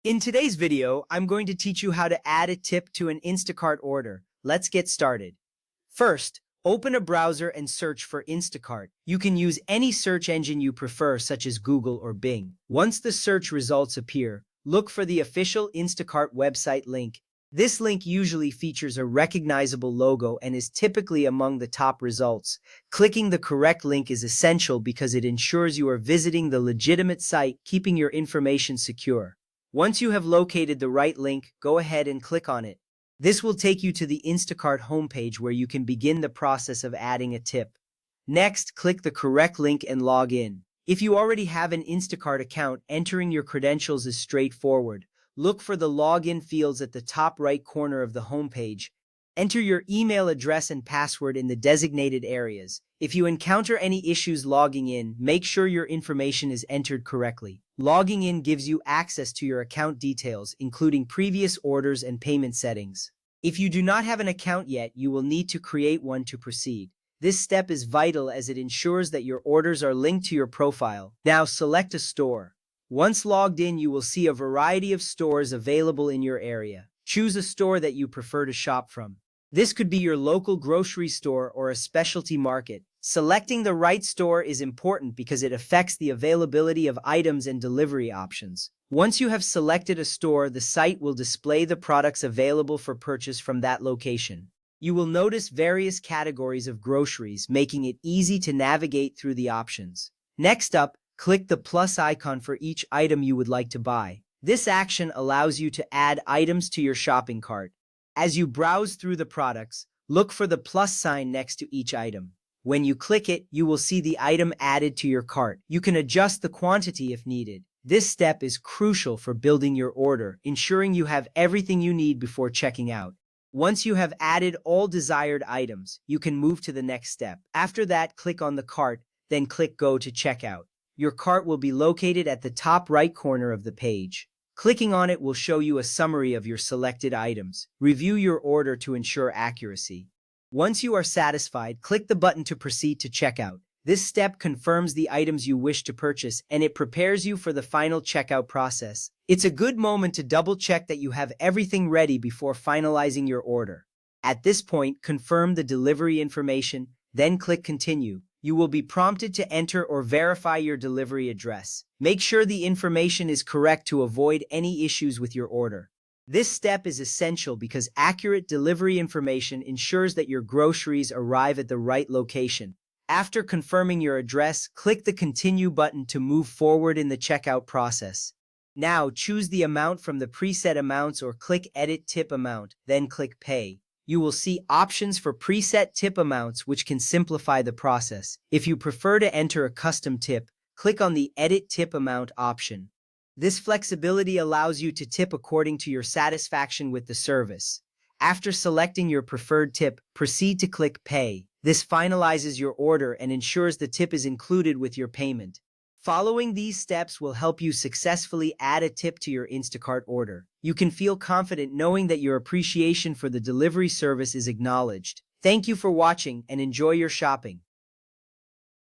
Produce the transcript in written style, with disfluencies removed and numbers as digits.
In today's video, I'm going to teach you how to add a tip to an Instacart order. Let's get started. First, open a browser and search for Instacart. You can use any search engine you prefer, such as Google or Bing. Once the search results appear, look for the official Instacart website link. This link usually features a recognizable logo and is typically among the top results. Clicking the correct link is essential because it ensures you are visiting the legitimate site, keeping your information secure. Once you have located the right link, go ahead and click on it. This will take you to the Instacart homepage where you can begin the process of adding a tip. Next, click the correct link and log in. If you already have an Instacart account, entering your credentials is straightforward. Look for the login fields at the top right corner of the homepage. Enter your email address and password in the designated areas. If you encounter any issues logging in, make sure your information is entered correctly. Logging in gives you access to your account details, including previous orders and payment settings. If you do not have an account yet, you will need to create one to proceed. This step is vital as it ensures that your orders are linked to your profile. Now select a store. Once logged in, you will see a variety of stores available in your area. Choose a store that you prefer to shop from. This could be your local grocery store or a specialty market. Selecting the right store is important because it affects the availability of items and delivery options. Once you have selected a store, the site will display the products available for purchase from that location. You will notice various categories of groceries, making it easy to navigate through the options. Next up, click the plus icon for each item you would like to buy. This action allows you to add items to your shopping cart. As you browse through the products, look for the plus sign next to each item. When you click it, you will see the item added to your cart. You can adjust the quantity if needed. This step is crucial for building your order, ensuring you have everything you need before checking out. Once you have added all desired items, you can move to the next step. After that, click on the cart, then click Go to checkout. Your cart will be located at the top right corner of the page. Clicking on it will show you a summary of your selected items. Review your order to ensure accuracy. Once you are satisfied, click the button to proceed to checkout. This step confirms the items you wish to purchase, and it prepares you for the final checkout process. It's a good moment to double-check that you have everything ready before finalizing your order. At this point, confirm the delivery information, then click Continue. You will be prompted to enter or verify your delivery address. Make sure the information is correct to avoid any issues with your order. This step is essential because accurate delivery information ensures that your groceries arrive at the right location. After confirming your address, click the Continue button to move forward in the checkout process. Now, choose the amount from the preset amounts or click Edit Tip Amount, then click Pay. You will see options for preset tip amounts, which can simplify the process. If you prefer to enter a custom tip, click on the Edit Tip Amount option. This flexibility allows you to tip according to your satisfaction with the service. After selecting your preferred tip, proceed to click Pay. This finalizes your order and ensures the tip is included with your payment. Following these steps will help you successfully add a tip to your Instacart order. You can feel confident knowing that your appreciation for the delivery service is acknowledged. Thank you for watching and enjoy your shopping.